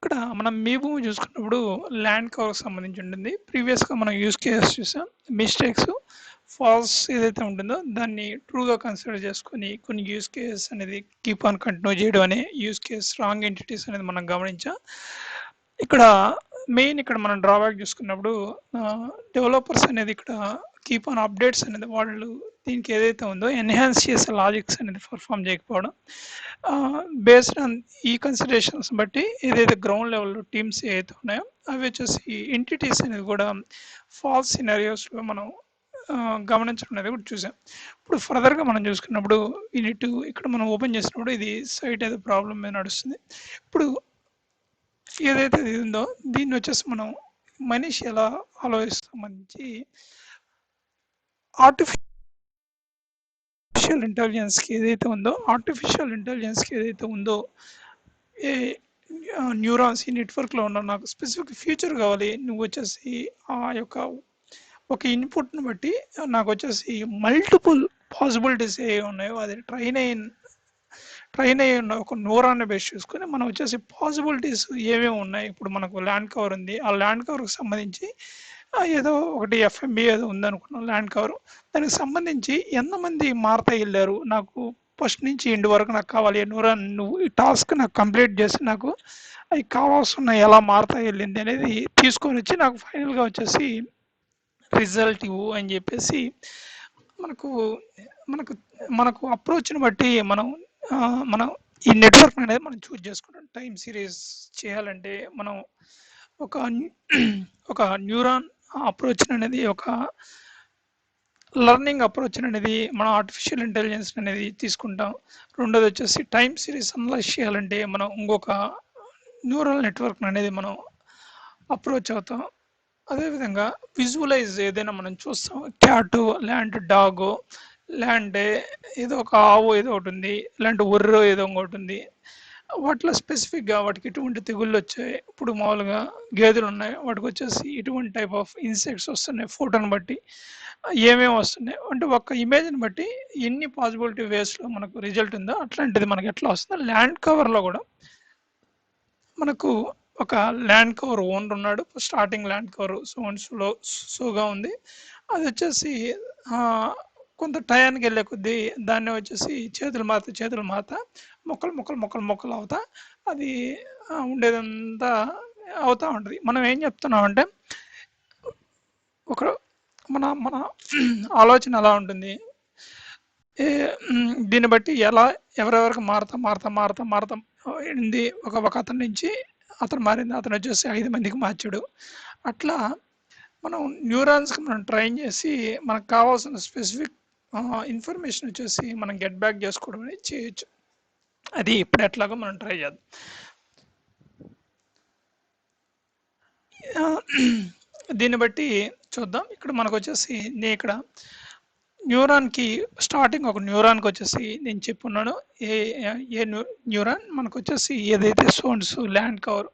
ఇక్కడ మనం మీ భూమి చూసుకున్నప్పుడు ల్యాండ్ కవర్‌కి సంబంధించి ఉంటుంది. ప్రీవియస్‌గా మనం యూజ్ కేసెస్ చూసాం. మిస్టేక్స్, ఫాల్స్ ఏదైతే ఉంటుందో దాన్ని ట్రూగా కన్సిడర్ చేసుకొని కొన్ని యూజ్ కేసెస్ అనేది కీప్ ఆన్ కంటిన్యూ చేయడం అనే యూజ్ కేస్ రాంగ్ ఎంటిటీస్ అనేది మనం గమనించాం. ఇక్కడ ఇక్కడ మనం డ్రాబ్యాక్ చూసుకున్నప్పుడు డెవలపర్స్ అనేది ఇక్కడ కీప్ ఆన్ అప్డేట్స్ అనేది వాళ్ళు దీనికి ఏదైతే ఉందో ఎన్హాన్స్ చేసే లాజిక్స్ అనేది పర్ఫామ్ చేయకపోవడం, బేస్డ్ ఆన్ ఈ కన్సిడరేషన్స్ బట్టి ఏదైతే గ్రౌండ్ లెవెల్లో టీమ్స్ ఏవైతే ఉన్నాయో అవి వచ్చేసి ఎంటిటీస్ అనేది కూడా ఫాల్స్ సినారియోస్లో మనం గమనించడం అనేది కూడా చూసాం. ఇప్పుడు ఫర్దర్గా మనం చూసుకున్నప్పుడు ఇక్కడ మనం ఓపెన్ చేసినప్పుడు ఇది సైట్ ఏదో ప్రాబ్లం మీద నడుస్తుంది. ఇప్పుడు ఏదైతే ఇది ఉందో దీన్ని వచ్చేసి మనం మనిషి ఎలా ఆలోచిస్తాం సంబంధించి ఆర్టిఫిషియల్ ఇంటెలిజెన్స్కి ఏదైతే ఉందో ఏ న్యూరాన్స్ ఈ నెట్వర్క్లో ఉన్న నాకు స్పెసిఫిక్ ఫ్యూచర్ కావాలి, నువ్వు వచ్చేసి ఆ యొక్క ఒక ఇన్పుట్ని బట్టి నాకు వచ్చేసి మల్టిపుల్ పాసిబిలిటీస్ ఏ ఉన్నాయో అది ట్రైన్ అయ్యి ఉన్న ఒక న్యూరాన్ని బేస్ చూసుకొని మనం వచ్చేసి పాసిబిలిటీస్ ఏమేమి ఉన్నాయి. ఇప్పుడు మనకు ల్యాండ్ కవర్ ఉంది, ఆ ల్యాండ్ కవర్కి సంబంధించి ఏదో ఒకటి ఎఫ్ఎంబి ఏదో ఉందనుకున్నాం ల్యాండ్ కవర్, దానికి సంబంధించి ఎంతమంది మారతా వెళ్ళారు, నాకు ఫస్ట్ నుంచి ఎండ్ వరకు నాకు కావాలి న్యూరాన్, నువ్వు ఈ టాస్క్ నాకు కంప్లీట్ చేసి నాకు అవి కావాల్సిన ఎలా మారతా వెళ్ళింది అనేది తీసుకొని వచ్చి నాకు ఫైనల్గా వచ్చేసి రిజల్ట్ ఇవ్వు అని చెప్పేసి మనకు మనకు మనకు అప్రోచ్ని బట్టి మనం ఈ నెట్వర్క్ అనేది మనం చూజ్ చేసుకుంటాం. టైం సిరీస్ చేయాలంటే మనం ఒక న్యూరాన్ అప్రోచ్ అనేది ఒక లర్నింగ్ అప్రోచ్ అనేది మనం ఆర్టిఫిషియల్ ఇంటెలిజెన్స్ అనేది తీసుకుంటాం. రెండోది వచ్చేసి టైం సిరీస్ అనలైజ్ చేయాలంటే మనం ఇంకొక న్యూరల్ నెట్వర్క్ అనేది మనం అప్రోచ్ అవుతాం. అదేవిధంగా విజువలైజ్ ఏదైనా మనం చూస్తాం, క్యాటు ల్యాండ్ డాగు ల్యాండ్ ఏదో ఒక ఆవు ఏదో ఒకటి ఉంది, ఇలాంటి ఒర్రో ఏదో ఒకటి ఉంది, వాటిలో స్పెసిఫిక్గా వాటికి ఎటువంటి తెగుళ్ళు వచ్చాయి, ఇప్పుడు మామూలుగా గేదెలు ఉన్నాయి వాటికి వచ్చేసి ఇటువంటి టైప్ ఆఫ్ ఇన్సెక్ట్స్ వస్తున్నాయి, ఫోటోని బట్టి ఏమేమి వస్తున్నాయి అంటే ఒక ఇమేజ్ని బట్టి ఎన్ని పాసిబిలిటీ వేస్లో మనకు రిజల్ట్ ఉందో అట్లాంటిది మనకి ఎట్లా వస్తుందో ల్యాండ్ కవర్లో కూడా మనకు ఒక ల్యాండ్ కవర్ ఓనర్ ఉన్నాడు, స్టార్టింగ్ ల్యాండ్ కవర్ సోగా ఉంది, అది వచ్చేసి కొంత టయానికి వెళ్ళే కొద్దీ దాన్ని వచ్చేసి చేతులు మాత మొక్కలు అవుతా అది ఉండేదంతా అవుతూ ఉంటుంది. మనం ఏం చెప్తున్నామంటే ఒక మన ఆలోచన ఎలా ఉంటుంది, దీన్ని బట్టి ఎవరెవరికి మారతా ఉంది, ఒక అతని నుంచి అతను మారింది, అతను వచ్చేసి 5 మందికి మార్చాడు. అట్లా మనం న్యూరాన్స్కి మనం ట్రైన్ చేసి మనకు కావాల్సిన స్పెసిఫిక్ ఇన్ఫర్మేషన్ వచ్చేసి మనం గెట్ బ్యాక్ చేసుకోవడం అనేది చేయొచ్చు. అది ఇప్పుడు ఎట్లాగో మనం ట్రై చేద్దాం. దీన్ని బట్టి చూద్దాం. ఇక్కడ మనకు వచ్చేసి నేను ఇక్కడ న్యూరాన్కి స్టార్టింగ్ ఒక న్యూరాన్కి వచ్చేసి నేను చెప్పున్నాను ఏ న్యూరాన్ మనకు వచ్చేసి ఏదైతే సోన్స్ ల్యాండ్ కవర్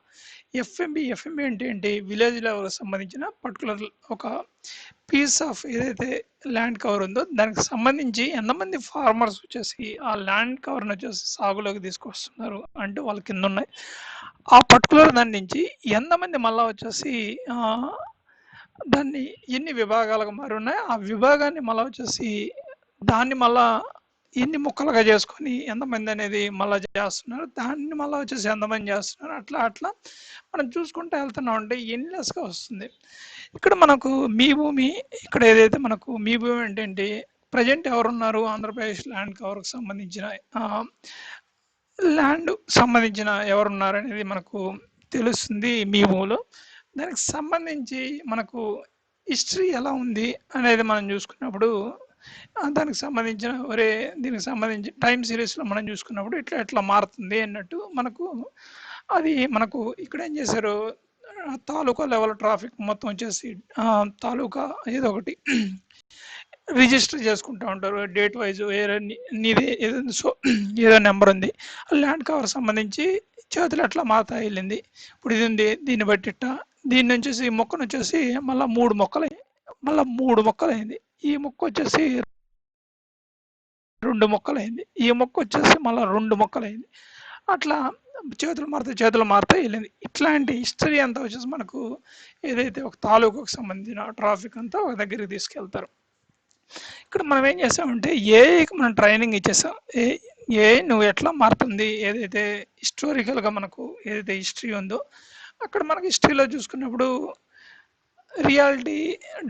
ఎఫ్ఎంబి అంటే ఏంటి, విలేజ్ లెవెల్కి సంబంధించిన పర్టికులర్ ఒక పీస్ ఆఫ్ ఏదైతే ల్యాండ్ కవర్ ఉందో దానికి సంబంధించి ఎంతమంది ఫార్మర్స్ వచ్చేసి ఆ ల్యాండ్ కవర్ని వచ్చేసి సాగులోకి తీసుకొస్తున్నారు అంటే వాళ్ళ కింద ఉన్నాయి, ఆ పర్టికులర్ దాని నుంచి ఎంతమంది మళ్ళీ వచ్చేసి దాన్ని ఎన్ని విభాగాలుగా మారి ఉన్నాయి, ఆ విభాగాన్ని మళ్ళీ వచ్చేసి దాన్ని మళ్ళా ఎన్ని ముక్కలుగా చేసుకొని ఎంతమంది అనేది మళ్ళీ చేస్తున్నారు, దాన్ని మళ్ళీ వచ్చేసి ఎంతమంది చేస్తున్నారు, అట్లా మనం చూసుకుంటూ వెళ్తున్నాం అంటే ఎన్లెస్గా వస్తుంది. ఇక్కడ మనకు మీ భూమి, ఇక్కడ ఏదైతే మనకు మీ భూమి ఏంటంటే ప్రజెంట్ ఎవరున్నారు, ఆంధ్రప్రదేశ్ ల్యాండ్ కవర్కి సంబంధించిన ఎవరున్నారు అనేది మనకు తెలుస్తుంది మీ భూమిలో. దానికి సంబంధించి మనకు హిస్టరీ ఎలా ఉంది అనేది మనం చూసుకున్నప్పుడు దానికి సంబంధించి టైం సిరీస్లో మనం చూసుకున్నప్పుడు ఎట్లా మారుతుంది అన్నట్టు మనకు ఇక్కడ ఏం చేశారు, తాలూకా లెవెల్ ట్రాఫిక్ మొత్తం వచ్చేసి తాలూకా ఏదో ఒకటి రిజిస్టర్ చేసుకుంటూ ఉంటారు డేట్ వైజ్, నీదే ఏదో నెంబర్ ఉంది, ల్యాండ్ కవర్ సంబంధించి చేతులు ఎట్లా మారుతా వెళ్ళింది, ఇప్పుడు ఇది ఉంది, దీన్ని బట్టి దీని నుంచి మొక్కను వచ్చేసి మళ్ళీ 3 మొక్కలైంది, ఈ మొక్క వచ్చేసి 2 మొక్కలైంది, ఈ మొక్క వచ్చేసి మళ్ళీ 2 మొక్కలైంది, అట్లా చేతులు మారుతాయి వెళ్ళింది. ఇట్లాంటి హిస్టరీ అంతా వచ్చేసి మనకు ఏదైతే ఒక తాలూకుకు సంబంధించిన ట్రాఫిక్ అంతా ఒక దగ్గరికి తీసుకెళ్తారు. ఇక్కడ మనం ఏం చేసామంటే ఏఐకి మనం ట్రైనింగ్ ఇచ్చేసాం. ఏ నువ్వు ఎట్లా మారుతుంది, ఏదైతే హిస్టారికల్గా మనకు ఏదైతే హిస్టరీ ఉందో అక్కడ మనకి హిస్టరీలో చూసుకున్నప్పుడు రియాలిటీ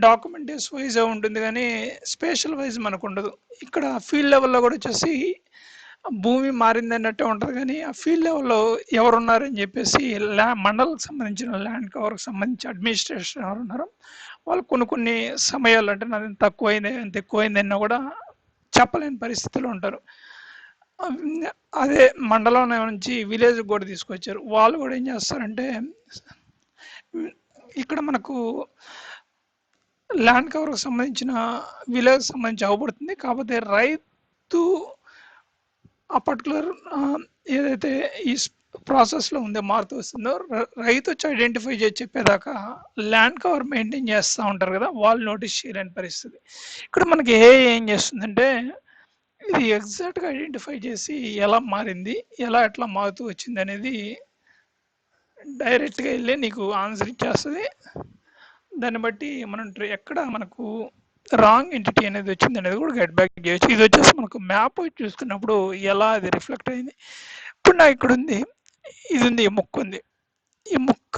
డాక్యుమెంటేస్ వైజ్ ఉంటుంది, కానీ స్పేషల్ వైజ్ మనకు ఉండదు. ఇక్కడ ఫీల్డ్ లెవెల్లో కూడా వచ్చేసి భూమి మారింది అన్నట్టే ఉంటుంది, కానీ ఆ ఫీల్డ్ లెవెల్లో ఎవరున్నారని చెప్పేసి మండలకు సంబంధించిన ల్యాండ్ కవర్కి సంబంధించి అడ్మినిస్ట్రేషన్ ఎవరు ఉన్నారో వాళ్ళు కొన్ని సమయాలు అంటే నాది తక్కువైంది ఎంత ఎక్కువైంది అన్నా కూడా చెప్పలేని పరిస్థితిలో ఉంటారు. అదే మండలం నుంచి విలేజ్ కూడా తీసుకొచ్చారు. వాళ్ళు కూడా ఏం చేస్తారంటే ఇక్కడ మనకు ల్యాండ్ కవర్కి సంబంధించిన విలేజ్ సంబంధించి అవ్వబడుతుంది. కాకపోతే రైతు ఆ పర్టికులర్ ఏదైతే ఈ ప్రాసెస్లో ఉందో మారుతూ వస్తుందో రైతు వచ్చి ఐడెంటిఫై చేసి చెప్పేదాకా ల్యాండ్ కవర్ మెయింటైన్ చేస్తూ ఉంటారు కదా, వాళ్ళు నోటీస్ చేయలేని పరిస్థితి. ఇక్కడ మనకి ఏం చేస్తుందంటే ఇది ఎగ్జాక్ట్గా ఐడెంటిఫై చేసి ఎలా మారింది, ఎట్లా మారుతూ వచ్చింది అనేది డైరెక్ట్గా వెళ్ళి నీకు ఆన్సర్ ఇచ్చేస్తుంది. దాన్ని బట్టి మనం ఎక్కడ మనకు రాంగ్ ఎంటిటీ అనేది వచ్చింది అనేది కూడా గెట్ బ్యాక్ చేయొచ్చు. ఇది వచ్చేసి మనకు మ్యాప్ చూసుకున్నప్పుడు ఎలా అది రిఫ్లెక్ట్ అయింది. ఇప్పుడు నాకు ఇక్కడ ఉంది, ఇది ఉంది, ఈ ముక్క ఉంది. ఈ ముక్క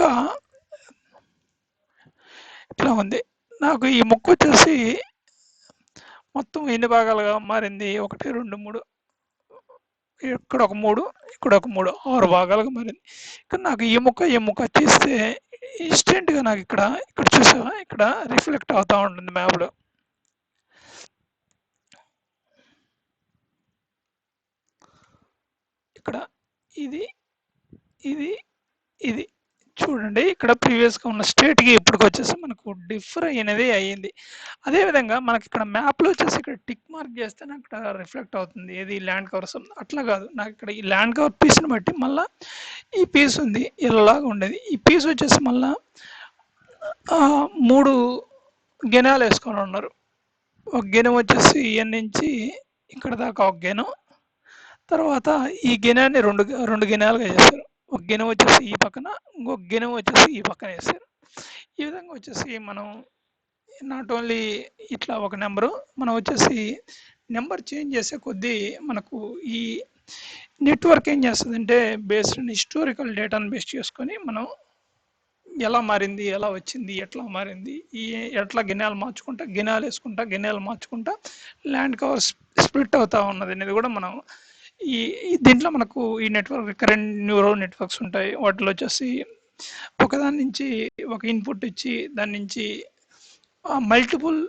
ఇట్లా ఉంది. నాకు ఈ ముక్క వచ్చేసి మొత్తం ఎన్ని భాగాలుగా మారింది, 1 2 3, ఇక్కడ ఒక 3, ఇక్కడ ఒక 3, 6 భాగాలుగా మారింది. ఇక్కడ నాకు ఈ ముక్క తీస్తే ఇన్స్టెంట్గా నాకు ఇక్కడ చూసావా, ఇక్కడ రిఫ్లెక్ట్ అవుతూ ఉంటుంది మ్యాప్లో. ఇక్కడ ఇది ఇది ఇది చూడండి, ఇక్కడ ప్రీవియస్గా ఉన్న స్టేట్కి ఇప్పటికి వచ్చేసి మనకు డిఫర్ అనేది అయ్యింది. అదేవిధంగా మనకి ఇక్కడ మ్యాప్లో వచ్చేసి ఇక్కడ టిక్ మార్క్ చేస్తే నాకు ఇక్కడ రిఫ్లెక్ట్ అవుతుంది ఏది ల్యాండ్ కవర్స్. అట్లా కాదు, నాకు ఇక్కడ ఈ ల్యాండ్ కవర్ పీస్ని బట్టి మళ్ళీ ఈ పీస్ ఉంది ఇలాగా ఉండేది. ఈ పీస్ వచ్చేసి మళ్ళీ 3 గెనాలు వేసుకొని ఉన్నారు. ఒక గెనం వచ్చేసి ఇయన్ నుంచి ఇక్కడ దాకా ఒక గెనం, తర్వాత ఈ గెనాన్ని రెండు గెనాలుగా చేశారు. ఒక గెనం వచ్చేసి ఈ పక్కన, ఇంకొక గెనం వచ్చేసి ఈ పక్కన వేస్తారు. ఈ విధంగా వచ్చేసి మనం నాట్ ఓన్లీ ఇట్లా ఒక నెంబరు, మనం వచ్చేసి నెంబర్ చేంజ్ చేసే కొద్దీ మనకు ఈ నెట్వర్క్ ఏం చేస్తుందంటే బేస్డ్ హిస్టారికల్ డేటాను బేస్ చేసుకొని మనం ఎలా మారింది, ఎలా వచ్చింది, ఎట్లా మారింది, ఎట్లా గిన్నెలు మార్చుకుంటా, గిన్నెలు మార్చుకుంటా ల్యాండ్ కవర్ స్ప్లిట్ అవుతా ఉన్నది అనేది కూడా మనం దీంట్లో మనకు ఈ నెట్వర్క్ రికరెంట్ న్యూరో నెట్వర్క్స్ ఉంటాయి. వాటిలో వచ్చేసి ఒకదాని నుంచి ఒక ఇన్పుట్ ఇచ్చి దాని నుంచి మల్టిపుల్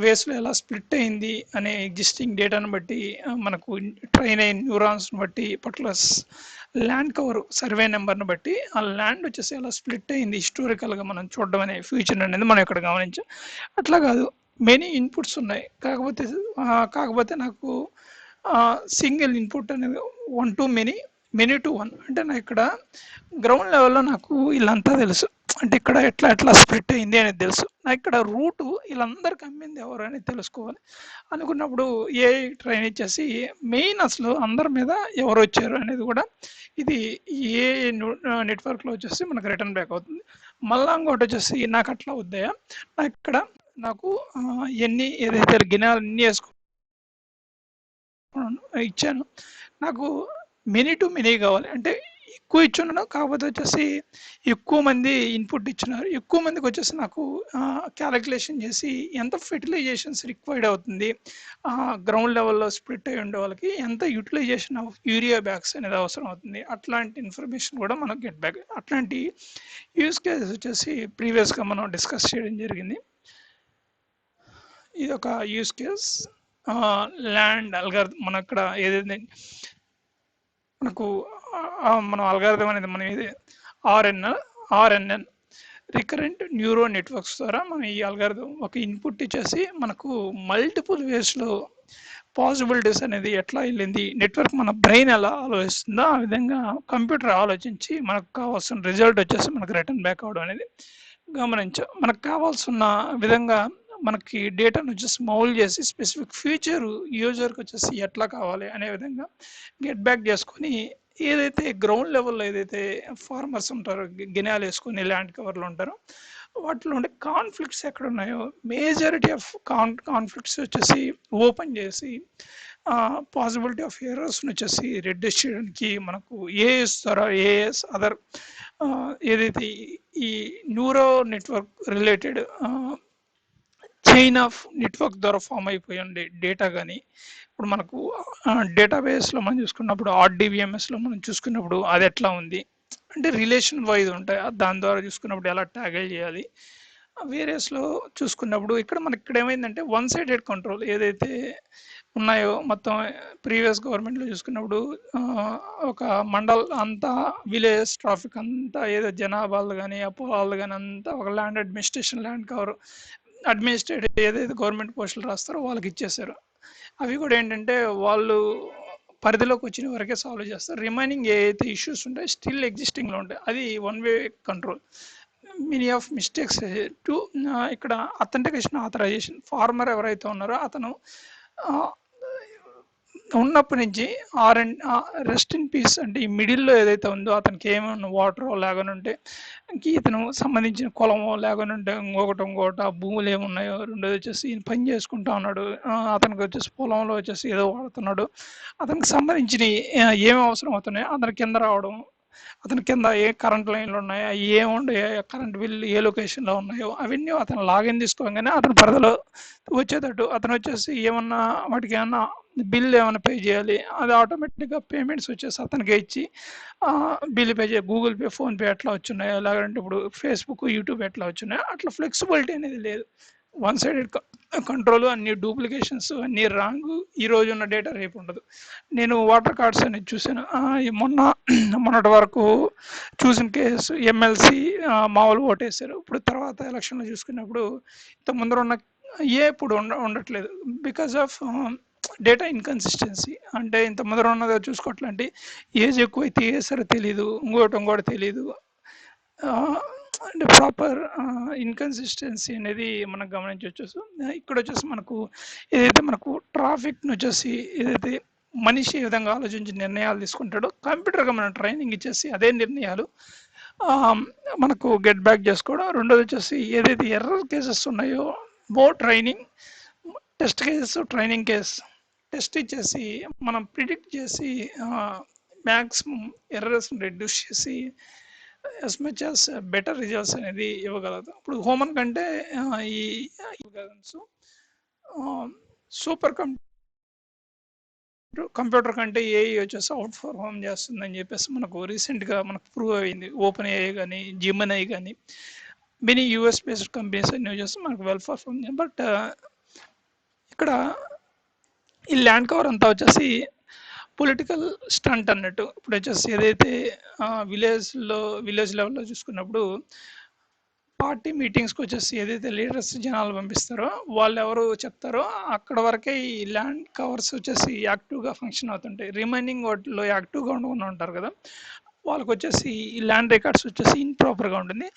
వేస్లో ఎలా స్ప్లిట్ అయింది అనే ఎగ్జిస్టింగ్ డేటాను బట్టి మనకు ట్రైన్ అయిన న్యూరాన్స్ని బట్టి పర్టికులర్ ల్యాండ్ కవర్ సర్వే నెంబర్ని బట్టి ఆ ల్యాండ్ వచ్చేసి ఎలా స్ప్లిట్ అయింది హిస్టారికల్గా మనం చూడడం అనే ఫ్యూచర్ అనేది మనం ఇక్కడ గమనించాం. అట్లా కాదు, మెనీ ఇన్పుట్స్ ఉన్నాయి, కాకపోతే నాకు సింగిల్ ఇన్పుట్ అనేది 1 to many to 1 అంటే నాకు ఇక్కడ గ్రౌండ్ లెవెల్లో నాకు వీళ్ళంతా తెలుసు, అంటే ఇక్కడ ఎట్లా స్ప్లిట్ అయింది అనేది తెలుసు. నాకు ఇక్కడ రూటు వీళ్ళందరికీ అమ్మింది ఎవరు అనేది తెలుసుకోవాలి అనుకున్నప్పుడు ఏ ట్రైన్ ఇచ్చేసి మెయిన్ అసలు అందరి మీద ఎవరు వచ్చారు అనేది కూడా ఇది ఏ నెట్వర్క్లో వచ్చేసి మనకు రిటర్న్ బ్యాక్ అవుతుంది. మళ్ళీ ఇంకోటి వచ్చేసి నాకు అట్లా వద్దాయా, నాకు ఇక్కడ నాకు ఎన్ని ఏదైతే గిన్నెలు అన్ని ఇచ్చాను, నాకు మెనీ టు మెనీ కావాలి అంటే ఎక్కువ ఇచ్చున్నాను, కాకపోతే వచ్చేసి ఎక్కువ మంది ఇన్పుట్ ఇచ్చినారు. ఎక్కువ మందికి వచ్చేసి నాకు క్యాలిక్యులేషన్ చేసి ఎంత ఫెర్టిలైజేషన్స్ రిక్వైర్డ్ అవుతుంది, గ్రౌండ్ లెవెల్లో స్ప్లిట్ అయి ఉండే వాళ్ళకి ఎంత యూటిలైజేషన్ ఆఫ్ యూరియా బ్యాగ్స్ అనేది అవసరం అవుతుంది, అట్లాంటి ఇన్ఫర్మేషన్ కూడా మనం గెట్ బ్యాక్. అట్లాంటి యూజ్ కేసెస్ వచ్చేసి ప్రీవియస్గా మనం డిస్కస్ చేయడం జరిగింది. ఇది ఒక యూజ్ కేస్. ల్యాండ్ అల్గారిథం మనం ఇక్కడ ఏదైతే మనకు మనం అల్గారిథం అనేది మనం ఇది ఆర్ఎన్ఎన్ రికరెంట్ న్యూరో నెట్వర్క్స్ ద్వారా మనం ఈ అల్గారిథం ఒక ఇన్పుట్ ఇచ్చేసి మనకు మల్టిపుల్ వేస్లో పాసిబిలిటీస్ అనేది ఎట్లా వెళ్ళింది, నెట్వర్క్ మన బ్రెయిన్ ఎలా ఆలోచిస్తుందో ఆ విధంగా కంప్యూటర్ ఆలోచించి మనకు కావాల్సిన రిజల్ట్ వచ్చేసి మనకు రిటర్న్ బ్యాక్ అవడం అనేది గమనించాం. మనకు కావాల్సిన విధంగా మనకి డేటాను వచ్చేసి మౌల్ చేసి స్పెసిఫిక్ ఫ్యూచర్ యూజర్కి వచ్చేసి ఎట్లా కావాలి అనే విధంగా గెట్ బ్యాక్ చేసుకొని ఏదైతే గ్రౌండ్ లెవెల్‌లో ఏదైతే ఫార్మర్స్ ఉంటారో, గినాలు వేసుకొని ల్యాండ్ కవర్‌లో ఉంటారో, వాటిలో ఉండే కాన్‌ఫ్లిక్ట్స్ ఎక్కడున్నాయో మేజారిటీ ఆఫ్ కాన్‌ఫ్లిక్ట్స్ వచ్చేసి ఓపెన్ చేసి పాసిబిలిటీ ఆఫ్ ఎర్రర్స్‌ని వచ్చేసి రెడ్యూస్ చేయడానికి మనకు ఏఎస్ ద్వారా ఏఎస్ అదర్ ఏదైతే ఈ neuro network related chain of network ద్వారా ఫామ్ అయిపోయి ఉండే డేటా కానీ ఇప్పుడు మనకు డేటాబేస్లో మనం చూసుకున్నప్పుడు ఆర్డీబీఎంఎస్లో మనం చూసుకున్నప్పుడు అది ఎట్లా ఉంది అంటే రిలేషన్ వైజ్ ఉంటాయి దాని ద్వారా చూసుకున్నప్పుడు ఎలా ట్యాగిల్ చేయాలి వేరియస్లో చూసుకున్నప్పుడు ఇక్కడ మనకి ఇక్కడ ఏమైందంటే వన్ సైడెడ్ కంట్రోల్ ఏదైతే ఉన్నాయో మొత్తం ప్రీవియస్ గవర్నమెంట్లో చూసుకున్నప్పుడు ఒక మండల్ అంతా విలేజ్ ట్రాఫిక్ అంతా ఏదో జనాభాలు కానీ ఆ పొలాలు కానీ అంతా ఒక land administration land cover administrative ఏదైతే గవర్నమెంట్ పోస్టులు రాస్తారో వాళ్ళకి ఇచ్చేసారు అవి కూడా ఏంటంటే వాళ్ళు పరిధిలోకి వచ్చిన వరకే సాల్వ్ చేస్తారు రిమైనింగ్ ఏదైతే ఇష్యూస్ ఉంటాయి స్టిల్ ఎగ్జిస్టింగ్లో ఉంటాయి అది one way control many of mistakes to ఇక్కడ అథెంటికేషన్ ఆథరైజేషన్ ఫార్మర్ ఎవరైతే ఉన్నారో అతను ఉన్నప్పటి నుంచి are and rest in peace అంటే ఈ మిడిల్లో ఏదైతే ఉందో అతనికి ఏమైనా వాటర్ లేకనుంటే ఇతను సంబంధించిన కులమో లేకనుంటే ఇంకొకటి భూములు ఏమున్నాయో రెండోది వచ్చేసి ఈయన పని చేసుకుంటా ఉన్నాడు అతనికి వచ్చేసి పొలంలో వచ్చేసి ఏదో వాడుతున్నాడు అతనికి సంబంధించిన ఏమి అవసరం అవుతున్నాయో అతని కింద రావడం అతని కింద ఏ కరెంట్ లైన్లు ఉన్నాయో ఏముండే కరెంట్ బిల్ ఏ లొకేషన్లో ఉన్నాయో అవన్నీ అతను లాగిన్ తీసుకోగానే అతని పరిధిలో వచ్చేటట్టు అతను వచ్చేసి ఏమన్నా వాటికి ఏమన్నా బిల్ ఏమైనా పే చేయాలి అది ఆటోమేటిక్గా పేమెంట్స్ వచ్చేసి అతనికి ఇచ్చి బిల్ పే చేయాలి గూగుల్ పే ఫోన్పే ఎట్లా వచ్చున్నాయో లేదంటే ఇప్పుడు ఫేస్బుక్ యూట్యూబ్ ఎట్లా వచ్చున్నాయో అట్లా ఫ్లెక్సిబిలిటీ అనేది లేదు వన్ సైడెడ్ కంట్రోల్ అన్ని డూప్లికేషన్స్ అన్ని రాంగ్ ఈ రోజు ఉన్న డేటా రేపు ఉండదు నేను వాటర్ కార్డ్స్ అనేది చూసాను మొన్నటి వరకు చూసిన కేసు ఎమ్మెల్సీ మామూలు ఓటేశారు ఇప్పుడు తర్వాత ఎలక్షన్లో చూసుకున్నప్పుడు ఇంత ముందర ఉన్న ఇప్పుడు ఉండట్లేదు బికాస్ ఆఫ్ డేటా ఇన్కన్సిస్టెన్సీ అంటే ఇంత ముందర ఉన్నదో చూసుకోవట్లంటే ఏజ్ ఎక్కువైతే వేసారో తెలీదు ఇంకోటి తెలియదు అంటే ప్రాపర్ ఇన్కన్సిస్టెన్సీ అనేది మనం గమనించవచ్చు ఇక్కడ వచ్చేసి మనకు ఏదైతే మనకు ట్రాఫిక్ని వచ్చేసి ఏదైతే మనిషి ఏ విధంగా ఆలోచించి నిర్ణయాలు తీసుకుంటాడో కంప్యూటర్గా మనం ట్రైనింగ్ ఇచ్చేసి అదే నిర్ణయాలు మనకు గెట్ బ్యాక్ చేసుకోవడం రెండోది వచ్చేసి ఏదైతే ఎర్రర్ కేసెస్ ఉన్నాయో training test cases training case test ఇచ్చేసి మనం ప్రిడిక్ట్ చేసి మ్యాక్సిమం ఎర్రర్స్ని రెడ్యూస్ చేసి as much as better results అనేది ఇవ్వగలదు ఇప్పుడు హ్యూమన్ కంటే ఈ సూపర్ కంప్యూటర్ కంటే ఏఐ వచ్చేసి అవుట్ పర్ఫార్మ్ చేస్తుందని చెప్పేసి మనకు రీసెంట్గా మనకు ప్రూవ్ అయింది ఓపెన్ ఏఐ కానీ జిమినై కానీ మెనీ యూఎస్ బేస్డ్ కంపెనీస్ అన్ని వచ్చేసి మనకు వెల్ పర్ఫార్మ్ బట్ ఇక్కడ ఈ ల్యాండ్ కవర్ అంతా వచ్చేసి పొలిటికల్ స్టంట్ అన్నట్టు ఇప్పుడు వచ్చేసి ఏదైతే విలేజ్ లెవెల్లో చూసుకున్నప్పుడు పార్టీ మీటింగ్స్కి వచ్చేసి ఏదైతే లీడర్స్ జనాలు పంపిస్తారో వాళ్ళు ఎవరు చెప్తారో అక్కడ వరకే ఈ ల్యాండ్ కవర్స్ వచ్చేసి యాక్టివ్గా ఫంక్షన్ అవుతుంటాయి రిమైనింగ్ వాటిలో యాక్టివ్గా ఉండకుండా ఉంటారు కదా వాళ్ళకి వచ్చేసి ఈ ల్యాండ్ రికార్డ్స్ వచ్చేసి ఇంప్రాపర్గా ఉంటుంది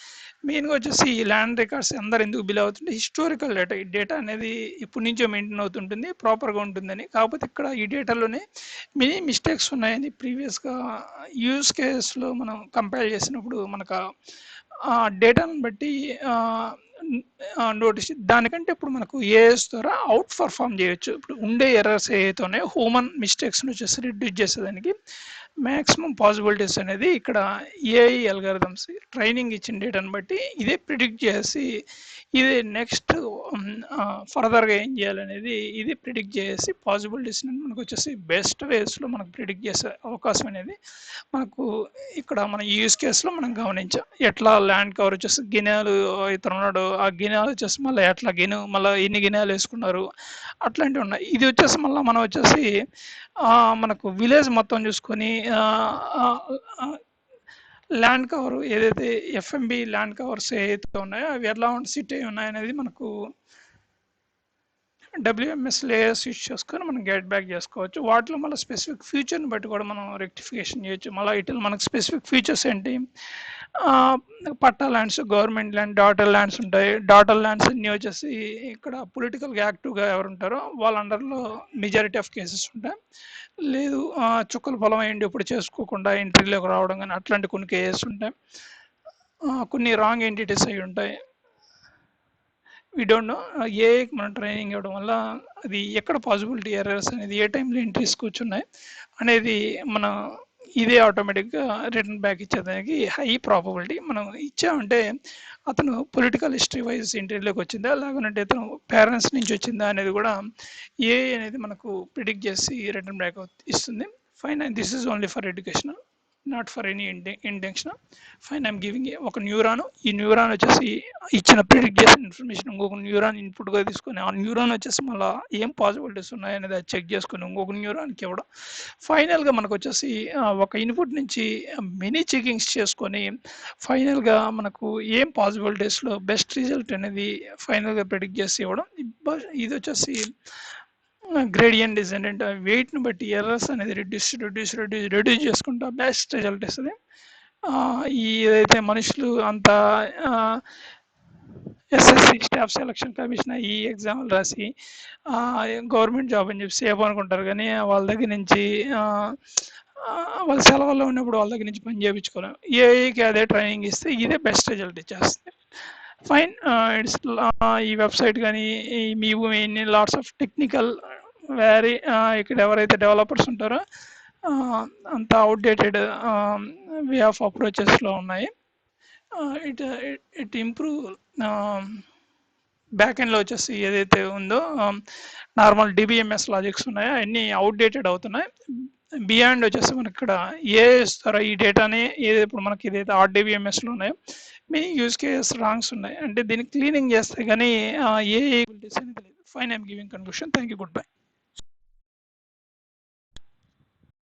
మెయిన్గా వచ్చేసి ఈ ల్యాండ్ రికార్డ్స్ అందరు ఎందుకు బిల్ అవుతుంటే హిస్టారికల్ డేటా ఈ డేటా అనేది ఇప్పటి నుంచో మెయింటైన్ అవుతుంటుంది ప్రాపర్గా ఉంటుందని కాకపోతే ఇక్కడ ఈ డేటాలోనే మెనీ మిస్టేక్స్ ఉన్నాయని ప్రీవియస్గా యూజ్ కేస్లో మనం కంపేర్ చేసినప్పుడు మనకు డేటాను బట్టి నోటీస్ దానికంటే ఇప్పుడు మనకు ఏఎస్ ద్వారా అవుట్ పర్ఫామ్ చేయొచ్చు ఇప్పుడు ఉండే ఎర్రర్స్ ఏవైతే ఉన్నాయో హ్యూమన్ మిస్టేక్స్ని వచ్చేసి రిడ్యూస్ చేసేదానికి మ్యాక్సిమం పాసిబిలిటీస్ అనేది ఇక్కడ ఏఐ అల్గారిథమ్స్ ట్రైనింగ్ ఇచ్చిన డేటాను బట్టి ఇదే ప్రిడిక్ట్ చేసి ఇది నెక్స్ట్ ఫర్దర్గా ఏం చేయాలనేది ఇది ప్రిడిక్ట్ చేసి పాసిబిలిటీస్ మనకు వచ్చేసి బెస్ట్ వేస్లో మనకు ప్రిడిక్ట్ చేసే అవకాశం అనేది మనకు ఇక్కడ మన యూస్ కేసులో మనం గమనించాం ఎట్లా ల్యాండ్ కవర్ వచ్చేసి గిన్నెలు ఇతను ఉన్నాడు ఆ గిన్నెలు వచ్చేసి మళ్ళీ ఎట్లా మళ్ళీ ఎన్ని గిన్నెలు వేసుకున్నారు అట్లాంటివి ఉన్నాయి ఇది వచ్చేసి మళ్ళీ మనం వచ్చేసి మనకు విలేజ్ మొత్తం చూసుకొని ల్యాండ్ కవర్ ఏదైతే ఎఫ్ఎంబి ల్యాండ్ కవర్స్ ఏదైతే ఉన్నాయో అవి ఎలా సిట్ అయి ఉన్నాయనేది మనకు డబ్ల్యూఎంఎస్ లేయర్స్ యూజ్ చేసుకొని మనం గెట్ బ్యాక్ చేసుకోవచ్చు వాటిలో మళ్ళీ స్పెసిఫిక్ ఫీచర్ని బట్టి కూడా మనం రెక్టిఫికేషన్ చేయొచ్చు మళ్ళీ ఇటు మనకు స్పెసిఫిక్ ఫీచర్స్ ఏంటి patta lands, government land, dotted lands ఉంటాయి. డాటర్ ల్యాండ్స్ అన్నీ వచ్చేసి ఇక్కడ పొలిటికల్గా యాక్టివ్గా ఎవరు ఉంటారో వాళ్ళ అండర్లో మెజారిటీ ఆఫ్ కేసెస్ ఉంటాయి. లేదు చుక్కల పొలం అయ్యండి ఇప్పుడు చేసుకోకుండా ఎంట్రీలోకి రావడం కానీ అట్లాంటి కొన్ని కేసెస్ ఉంటాయి. కొన్ని రాంగ్ ఎంటిటీస్ అయి ఉంటాయి. We don't know. ఏఐకి మనం ట్రైనింగ్ ఇవ్వడం వల్ల అది ఎక్కడ పాసిబిలిటీ ఎర్రర్స్ అనేది ఏ టైంలో ఎంట్రీస్ కూర్చున్నాయి అనేది మన ఇదే ఆటోమేటిక్గా రిటర్న్ బ్యాక్ ఇచ్చేదానికి హై ప్రాబబిలిటీ. మనం ఇచ్చామంటే అతను పొలిటికల్ హిస్టరీ వైజ్ ఎంట్రీలోకి వచ్చిందా లేకుంటే అతను పేరెంట్స్ నుంచి వచ్చిందా అనేది కూడా ఏఐ అనేది మనకు ప్రిడిక్ట్ చేసి రిటర్న్ బ్యాక్ ఇస్తుంది. Fine, this is only for educational, not for any intention. Fine, I'm giving ఒక న్యూరాన్. ఈ న్యూరాన్ వచ్చేసి ఇచ్చిన ప్రిడిక్ట్ చేసిన ఇన్ఫర్మేషన్ ఇంకొక న్యూరాన్ ఇన్పుట్గా తీసుకొని ఆ న్యూరాన్ వచ్చేసి మళ్ళీ ఏం పాసిబిలిటీస్ ఉన్నాయనేది అది చెక్ చేసుకొని ఇంకొక న్యూరాన్కి ఇవ్వడం. ఫైనల్గా మనకు వచ్చేసి ఒక ఇన్పుట్ నుంచి మెనీ చెకింగ్స్ చేసుకొని ఫైనల్గా మనకు ఏం పాసిబిలిటీస్లో బెస్ట్ రిజల్ట్ అనేది ఫైనల్గా ప్రిడిక్ట్ చేసి ఇవ్వడం. ఇది వచ్చేసి గ్రేడియంట్ డిజైన్ అంటే వెయిట్ని బట్టి ఎర్రర్స్ అనేది రెడ్యూస్ చేసుకుంటా బెస్ట్ రిజల్ట్ ఇస్తుంది. ఈ ఏదైతే మనుషులు అంత ఎస్ఎస్సి స్టాఫ్ సెలక్షన్ కమిషన్ ఈ ఎగ్జామ్లు రాసి గవర్నమెంట్ జాబ్ అని చెప్పి సేఫ్ అనుకుంటారు, కానీ వాళ్ళ దగ్గర నుంచి వాళ్ళ సెలవుల్లో ఉన్నప్పుడు వాళ్ళ దగ్గర నుంచి పని చేయించుకోలేం. ఏఐకి అదే ట్రైనింగ్ ఇస్తే ఇదే బెస్ట్ రిజల్ట్ ఇచ్చేస్తుంది. ఫైన్, ఇట్స్ ఈ వెబ్సైట్ కానీ మీవు ఎన్ని లాట్స్ ఆఫ్ టెక్నికల్ వేరీ ఇక్కడ ఎవరైతే డెవలపర్స్ ఉంటారో అంత అవుట్డేటెడ్ వే ఆఫ్ అప్రోచెస్లో ఉన్నాయి. ఇట్ ఇంప్రూవ్ బ్యాక్ ఎండ్లో వచ్చేసి ఏదైతే ఉందో నార్మల్ డిబిఎంఎస్ లాజిక్స్ ఉన్నాయో అన్నీ అవుట్డేటెడ్ అవుతున్నాయి. బియాండ్ వచ్చేసి మనకి ఇక్కడ ఏఐ ఇస్తారో ఈ డేటాని ఏదైతే ఇప్పుడు మనకి ఏదైతే ఆర్డిబిఎంఎస్లో ఉన్నాయో మెనీ యూజ్ కేసెస్ రాంగ్స్ ఉన్నాయి. అంటే దీన్ని క్లీనింగ్ చేస్తే కానీ ఏఐ అనేది లేదు. Fine, I'm giving conclusion. Thank you, good bye.